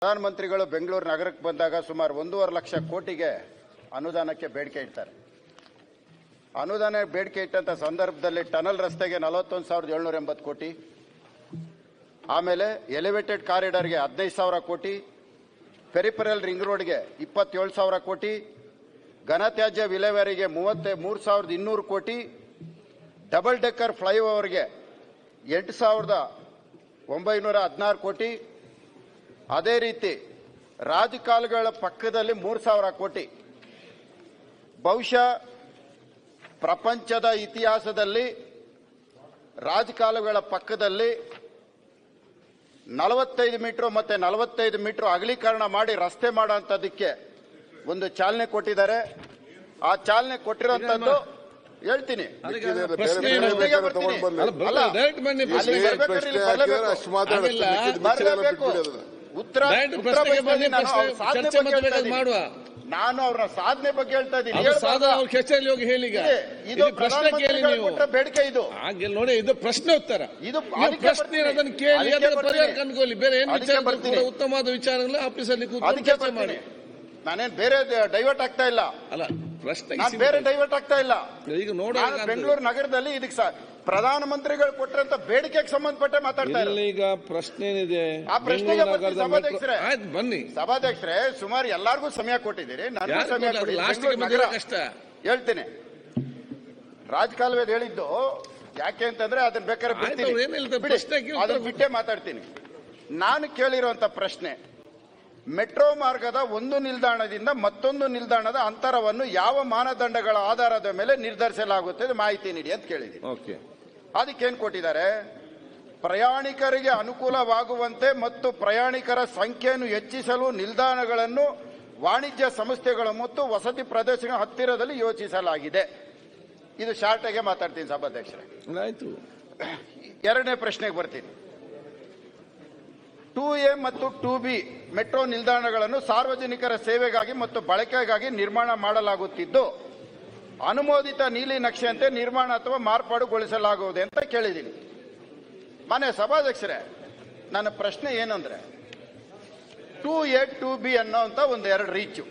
ಪ್ರಧಾನಮಂತ್ರಿಗಳು ಬೆಂಗಳೂರು ನಗರಕ್ಕೆ ಬಂದಾಗ ಸುಮಾರು 1.5 ಲಕ್ಷ ಕೋಟಿಗೆ ಅನುದಾನಕ್ಕೆ ಬೇಡಿಕೆ ಇಡ್ತಾರೆ. ಅನುದಾನ ಬೇಡಿಕೆ ಇಟ್ಟಂತ ಸಂದರ್ಭದಲ್ಲಿ ಟನಲ್ ರಸ್ತೆಗೆ 41,780 ಕೋಟಿ, ಆಮೇಲೆ ಎಲಿವೇಟೆಡ್ ಕಾರಿಡಾರ್ಗೆ 15,000 ಕೋಟಿ, ಪೆರಿಫೆರಲ್ ರಿಂಗ್ ರೋಡ್ಗೆ 27,000 ಕೋಟಿ, ಘನತ್ಯಾಜ್ಯ ವಿಲೇವಾರಿಗೆ 33,200 ಕೋಟಿ, ಡಬಲ್ ಡೆಕ್ಕರ್ ಫ್ಲೈಓವರ್ಗೆ 8,916 ಕೋಟಿ, ಅದೇ ರೀತಿ ರಾಜಕಾಲುಗಳ ಪಕ್ಕದಲ್ಲಿ 3,000 ಕೋಟಿ. ಬಹುಶಃ ಪ್ರಪಂಚದ ಇತಿಹಾಸದಲ್ಲಿ ರಾಜಕಾಲುಗಳ ಪಕ್ಕದಲ್ಲಿ 45 ಮೀಟರ್ ಮತ್ತೆ 45 ಮೀಟರ್ ಅಗಲೀಕರಣ ಮಾಡಿ ರಸ್ತೆ ಮಾಡೋಂಥದ್ದಕ್ಕೆ ಒಂದು ಚಾಲನೆ ಕೊಟ್ಟಿದ್ದಾರೆ. ಆ ಚಾಲನೆ ಕೊಟ್ಟಿರೋಂಥದ್ದು ಹೇಳ್ತೀನಿ. ನಾನು ಅವರ ಸಾಧನೆ ಬಗ್ಗೆ ಹೇಳ್ತಾ ಇದ್ದೀನಿ. ಇದು ಬೇಡಿಕೆ, ಇದು ನೋಡಿ, ಇದು ಪ್ರಶ್ನೆ ಉತ್ತರ, ಇದು ಪ್ರಶ್ನೆ ಅದನ್ನು ಕೇಳಿ ಪರಿಹಾರ ಕಂಡುಕೊಳ್ಳಿ. ಬೇರೆ ಏನು ವಿಚಾರ, ಉತ್ತಮವಾದ ವಿಚಾರಗಳು ಆಫೀಸಲ್ಲಿ ಚರ್ಚೆ ಮಾಡಿ. ನಾನೇನ್ ಬೇರೆ ಡೈವರ್ಟ್ ಆಗ್ತಾ ಇಲ್ಲ, ಅಲ್ಲ ಪ್ರಶ್ನೆ ನಾನು ಬೇರೆ ಡೈವರ್ಟ್ ಆಗ್ತಾ ಇಲ್ಲ. ಈಗ ನೋಡಿ, ಬೆಂಗಳೂರು ನಗರದಲ್ಲಿ ಇದಕ್ಕೆ ಪ್ರಧಾನಮಂತ್ರಿಗಳು ಕೊಟ್ಟರಂತ ಬೇಡಿಕೆಗೆ ಸಂಬಂಧಪಟ್ಟ ಮಾತಾಡ್ತಾ ಇಲ್ಲ. ಈಗ ಪ್ರಶ್ನೆ ಏನಿದೆ ಆ ಪ್ರಶ್ನೆಗೆ ಸಭಾಧ್ಯಕ್ಷರೇ, ಬನ್ನಿ ಸಭಾಧ್ಯಕ್ಷರೇ, ಸುಮಾರು ಎಲ್ಲಾರ್ಗೂ ಸಮಯ ಕೊಟ್ಟಿದ್ದೀರಿ, ನನಗೂ ಸಮಯ ಕಷ್ಟ ಹೇಳ್ತೀನಿ. ರಾಜಕಾಲುವೆ ಹೇಳಿದ್ದು ಯಾಕೆ ಅಂತಂದ್ರೆ ಅದನ್ನ ಬೇಕಾದ್ರೆ ಅದನ್ನ ಬಿಟ್ಟೆ ಮಾತಾಡ್ತೀನಿ. ನಾನು ಕೇಳಿರುವಂತ ಪ್ರಶ್ನೆ, ಮೆಟ್ರೋ ಮಾರ್ಗದ ಒಂದು ನಿಲ್ದಾಣದಿಂದ ಮತ್ತೊಂದು ನಿಲ್ದಾಣದ ಅಂತರವನ್ನು ಯಾವ ಮಾನದಂಡಗಳ ಆಧಾರದ ಮೇಲೆ ನಿರ್ಧರಿಸಲಾಗುತ್ತದೆ ಮಾಹಿತಿ ನೀಡಿ ಅಂತ ಕೇಳಿದ್ದೀನಿ. ಅದಕ್ಕೇನು ಕೊಟ್ಟಿದ್ದಾರೆ? ಪ್ರಯಾಣಿಕರಿಗೆ ಅನುಕೂಲವಾಗುವಂತೆ ಮತ್ತು ಪ್ರಯಾಣಿಕರ ಸಂಖ್ಯೆಯನ್ನು ಹೆಚ್ಚಿಸಲು ನಿಲ್ದಾಣಗಳನ್ನು ವಾಣಿಜ್ಯ ಸಂಸ್ಥೆಗಳು ಮತ್ತು ವಸತಿ ಪ್ರದೇಶಗಳ ಹತ್ತಿರದಲ್ಲಿ ಯೋಚಿಸಲಾಗಿದೆ. ಇದು ಶಾರ್ಟ್ ಆಗಿ ಮಾತಾಡ್ತೀನಿ ಸಭಾಧ್ಯಕ್ಷರೇ. ಆಯ್ತು, ಎರಡನೇ ಪ್ರಶ್ನೆಗೆ ಬರ್ತೀನಿ. 2A ಮತ್ತು 2B ಮೆಟ್ರೋ ನಿಲ್ದಾಣಗಳನ್ನು ಸಾರ್ವಜನಿಕರ ಸೇವೆಗಾಗಿ ಮತ್ತು ಬಳಕೆಗಾಗಿ ನಿರ್ಮಾಣ ಮಾಡಲಾಗುತ್ತಿದ್ದು ಅನುಮೋದಿತ ನೀಲಿ ನಕ್ಷೆಯಂತೆ ನಿರ್ಮಾಣ ಅಥವಾ ಮಾರ್ಪಾಡುಗೊಳಿಸಲಾಗುವುದು ಅಂತ ಕೇಳಿದ್ದೀನಿ. ಮಾನ್ಯ ಸಭಾಧ್ಯಕ್ಷರೇ, ನನ್ನ ಪ್ರಶ್ನೆ ಏನಂದ್ರೆ, 2A 2B ಅನ್ನೋಂಥ ಒಂದೆರಡು ರೀಚು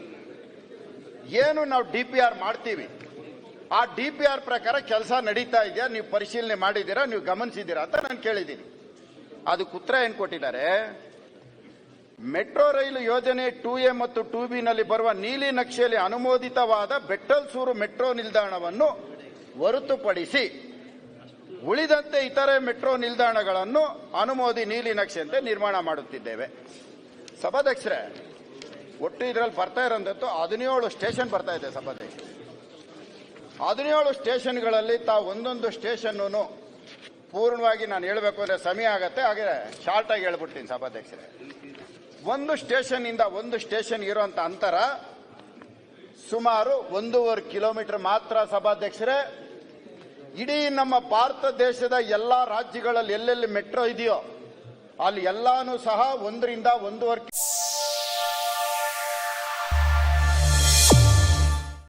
ಏನು ನಾವು DPR ಮಾಡ್ತೀವಿ, ಆ DPR ಪ್ರಕಾರ ಕೆಲಸ ನಡೀತಾ ಇದೆಯಾ, ನೀವು ಪರಿಶೀಲನೆ ಮಾಡಿದ್ದೀರಾ, ನೀವು ಗಮನಿಸಿದ್ದೀರಾ ಅಂತ ನಾನು ಕೇಳಿದ್ದೀನಿ. ಅದಕ್ಕೆ ಉತ್ತರ ಏನು ಕೊಟ್ಟಿದ್ದಾರೆ? ಮೆಟ್ರೋ ರೈಲು ಯೋಜನೆ 2A ಮತ್ತು 2B ನಲ್ಲಿ ಬರುವ ನೀಲಿ ನಕ್ಷೆಯಲ್ಲಿ ಅನುಮೋದಿತವಾದ ಬೆಟ್ಟಲ್ಸೂರು ಮೆಟ್ರೋ ನಿಲ್ದಾಣವನ್ನು ಹೊರತುಪಡಿಸಿ ಉಳಿದಂತೆ ಇತರೆ ಮೆಟ್ರೋ ನಿಲ್ದಾಣಗಳನ್ನು ಅನುಮೋದಿ ನೀಲಿ ನಕ್ಷೆಯಂತೆ ನಿರ್ಮಾಣ ಮಾಡುತ್ತಿದ್ದೇವೆ. ಸಭಾಧ್ಯಕ್ಷರೇ, ಒಟ್ಟು ಇದರಲ್ಲಿ ಬರ್ತಾ ಇರೋಂಥದ್ದು 17 ಸ್ಟೇಷನ್ ಬರ್ತಾ ಇದೆ. ಸಭಾಧ್ಯಕ್ಷ, 17 ಸ್ಟೇಷನ್ಗಳಲ್ಲಿ ತಾವು ಒಂದೊಂದು ಸ್ಟೇಷನ್ನು ಪೂರ್ಣವಾಗಿ ನಾನು ಹೇಳಬೇಕು ಅಂದ್ರೆ ಸಮಯ ಆಗತ್ತೆ, ಹಾಗೆ ಶಾರ್ಟ್ ಆಗಿ ಹೇಳ್ಬಿಡ್ತೀನಿ ಸಭಾಧ್ಯಕ್ಷರೇ. ಒಂದು ಸ್ಟೇಷನ್ ಇಂದ ಒಂದು ಸ್ಟೇಷನ್ ಇರುವಂತ ಅಂತರ ಸುಮಾರು 1.5 ಕಿಲೋಮೀಟರ್ ಮಾತ್ರ. ಸಭಾಧ್ಯಕ್ಷರೇ, ಇಡೀ ನಮ್ಮ ಭಾರತ ದೇಶದ ಎಲ್ಲಾ ರಾಜ್ಯಗಳಲ್ಲಿ ಎಲ್ಲೆಲ್ಲಿ ಮೆಟ್ರೋ ಇದೆಯೋ ಅಲ್ಲಿ ಎಲ್ಲಾನು ಸಹ 1 ರಿಂದ 1.5